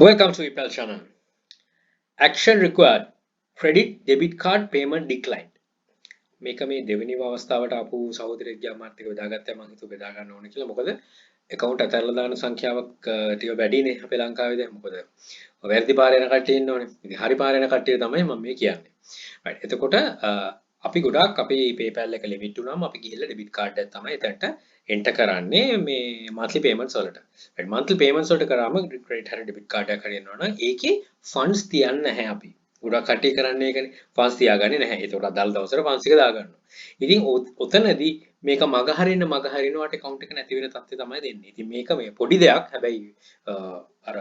Welcome to IPL channel. Action required. Credit debit card payment declined. මේක මේ දෙවෙනි අවස්ථාවට ආපු සහෝදරයෙක් ගියාමාත් එක බෙදාගත්තා මම හිතුව බෙදා ගන්න ඕනේ කියලා. මොකද account අතහැරලා දාන සංඛ්‍යාවක් ටික වැඩිනේ අපේ ලංකාවේ දැන්. මොකද වැරදි පාරේ යන කට්ටිය ඉන්නෝනේ. ඉතින් හරි පාරේ යන කට්ටිය තමයි මම මේ කියන්නේ. right. එතකොට අපි ගොඩාක් අපි PayPal එක limit වුණාම අපි ගිහිල්ලා debit card එක තමයි එතනට enter කරන්නේ මේ monthly payments වලට. right. monthly payments වලට කරාම credit හරි debit card එකක් හරි එනවා නම් ඒකේ funds තියන්නේ නැහැ අපි. ගොඩක් කට්ටිය කරන්නේ ඒකනේ. funds තියාගන්නේ නැහැ. ඒකට අදාළ දවසට funds එක දාගන්නවා. ඉතින් ඔතනදී මේක මග හරිනවට account එක නැති වෙන තත්ත්වය තමයි දෙන්නේ. ඉතින් මේක මේ පොඩි දෙයක්. හැබැයි අර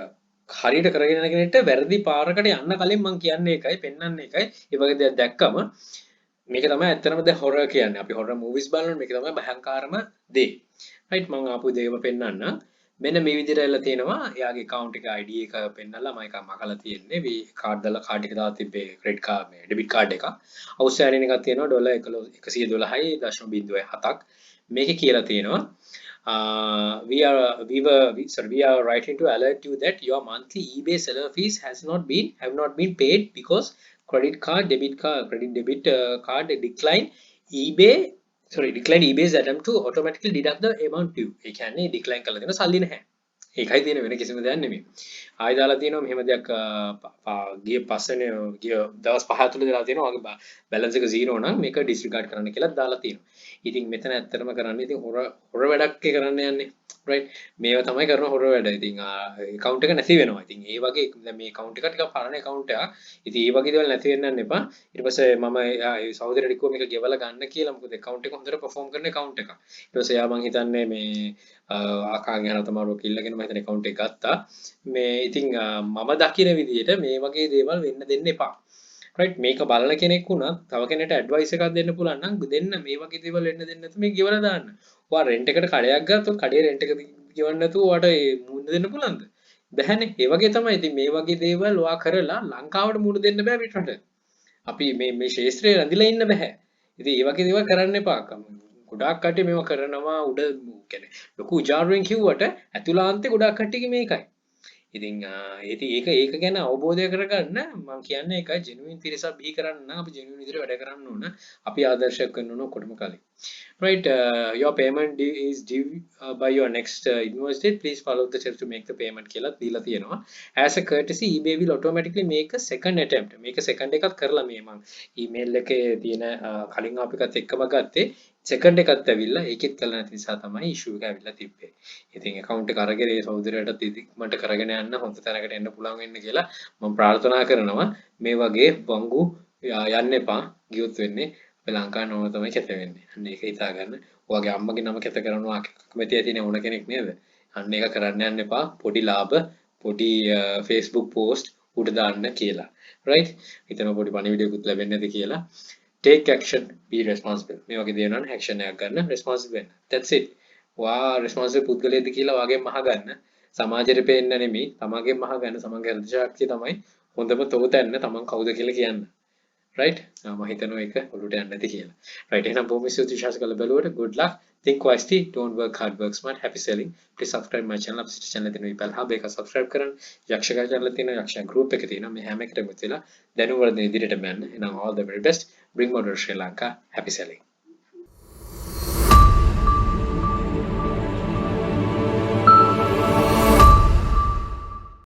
හරියට කරගෙන යන කෙනෙක්ට වැරදි පාරකට යන්න කලින් මම කියන්නේ ඒකයි, පෙන්වන්නේ ඒකයි. ඒ වගේ දෙයක් දැක්කම මේක තමයි ඇත්තටම දැන් හොරර් කියන්නේ. අපි හොරර් මූවිස් බලනකොට මේක තමයි භයංකාරම දේ. රයිට් මම ආපු දේව පෙන්වන්න. මෙන්න මේ විදිහට එලා තියෙනවා. එයාගේ account එක ID එක පෙන්නලා මම එක මකලා තියෙන්නේ. මේ කාඩ් දාලා කාඩ් එක දාලා තිබ්බේ ක්‍රෙඩිට් කාඩ් මේ ඩෙබිට් කාඩ් එක. අවුස්ට්‍රේලියන් එකක් තියෙනවා $112.07ක්. මේකේ කියලා තියෙනවා we are writing to alert you that your monthly eBay seller fees have not been paid because credit debit card decline eBay's attempt to automatically deduct the amount due. ඒ කියන්නේ decline කරලා දෙන සල්ලි නැහැ. ඒකයි තියෙන වෙන කිසිම දෙයක් නෙමෙයි. ආයෙ දාලා තියෙනවා මෙහෙම දෙයක් ගිය පස්සේනේ ගිය දවස් 5 ඇතුළත දාලා තියෙනවා වගේ බැලන්ස් එක 0 නම් මේක ඩිස්රිගාඩ් කරන්න කියලා දාලා තියෙනවා. ඉතින් මෙතන ඇත්තටම කරන්නේ ඉතින් හොර වැඩක් කරන්න යන්නේ. right මේවා තමයි කරන හොර වැඩ. ඉතින් account එක නැති වෙනවා. ඉතින් ඒ වගේ දැන් මේ account එක ටිකක් පරණ account එකක්. ඉතින් ඒ වගේ දේවල් නැති වෙන්න යන්න එපා. ඊට පස්සේ මම ඒ සහෝදරයෙක් කිව්වා මේක ගෙවලා ගන්න කියලා. මොකද account එක හොඳට perform කරන account එකක්. ඊට පස්සේ එයා මං හිතන්නේ මේ ආකාගෙන් යන තමාරෝ කිල්ලගෙන මම හිතන්නේ account එක ගත්තා. මේ ඉතින් මම දකින විදිහට මේ වගේ දේවල් වෙන්න දෙන්න එපා. right මේක බලන කෙනෙක් වුණත් තව කෙනෙක්ට ඇඩ්වයිස් එකක් දෙන්න පුළුවන් නම් දෙන්න මේ වගේ දේවල් වෙන්න දෙන්න නැත්නම් මේක ගෙවලා දාන්න. ඔයා රෙන්ට් එකට කඩයක් ගත්තොත් කඩේ රෙන්ට් එක ගෙවන්න නැතුව ඔයාට මුණ දෙන්න පුළුවන්ද? බැහැනේ. ඒ වගේ තමයි. ඉතින් මේ වගේ දේවල් ඔයා කරලා ලංකාවට මුණ දෙන්න බෑ පිටරට. අපි මේ ශාස්ත්‍රයේ රැඳිලා ඉන්න බෑ. ඉතින් මේ වගේ දේවල් කරන්න එපා. ගොඩාක් කට්ටිය මේවා කරනවා උඩ කියන්නේ ලොකු උජාරුවෙන් කිව්වට ඇතුළාන්තේ ගොඩාක් කට්ටියගේ මේකයි. ඉතින් ඒක ගැන අවබෝධය කරගන්න මම කියන්නේ ඒකයි ජෙනුයින් පිරිසක් බිහි කරන්න නම් අපි ජෙනුයින් විදිහට වැඩ කරන්න ඕන. අපි ආදර්ශයක් වෙන්න ඕන කොටම කලින්. right your payment is due by your next invoice date. Please follow the steps to make the payment කියලා දීලා තියෙනවා. as a courtesy eBay will automatically make a second attempt. මේක second එකක් කරලා මේ මම email එකේ තියෙන කලින් ආපු එකත් එක්කම ගත්තේ second එකත් ඇවිල්ලා ඒකෙත් කළා නැති නිසා තමයි issue එක ඇවිල්ලා තිබ්බේ. ඉතින් account එක අරගෙන ඒ සහෝදරයාට ඉක්මනට කරගෙන යන්න හොඳ තැනකට එන්න පුළුවන් වෙන්න කියලා මම ප්‍රාර්ථනා කරනවා. මේ වගේ වංගු යන්න එපා. ගියොත් වෙන්නේ අපේ ලංකාවේ නම තමයි කැත වෙන්නේ. අන්න ඒක හිතා ගන්න. ඔයගේ අම්මගේ නම කැත කරනවා කැමති ඇතිනේ ඕන කෙනෙක් නේද? අන්න ඒක කරන්න යන්න එපා. පොඩි ලාභ පොඩි Facebook post උඩ දාන්න කියලා. right? හිතන පොඩි පණිවිඩයක්ත් ලැබෙන්නේ නැති කියලා. take action, be responsible. මේ වගේ දේවල් නම් action එකක් ගන්න responsible වෙන්න. that's it. වා responsible පුද්ගලයෙක්ද කියලා වාගෙන් මහගන්න. සමාජයට පේන්න නෙමෙයි, තමන්ගෙන් මහගන්න. සමන්ගේ හෘද ශක්තිය තමයි හොඳම තෝතැන්න තමන් කවුද කියලා කියන්න. right? මම හිතනවා ඒක ඔළුවට යන්නේ නැති කියලා. right එහෙනම් බොහොම ස්තුතියි විශ්වාස කරලා බලුවට. good luck. think wisely, don't work hard, work smart. Happy selling. Please subscribe my channel. අපිට channel දෙන විපල් හබ් එක subscribe කරන්න. යක්ෂකා channel තියෙනවා, යක්ෂයා group එක තියෙනවා. මේ හැම එකටම තියලා දැනුම වර්ධන ඉදිරියට යන්න. එහෙනම් all the very best. Bring model Sri Lanka. Happy selling.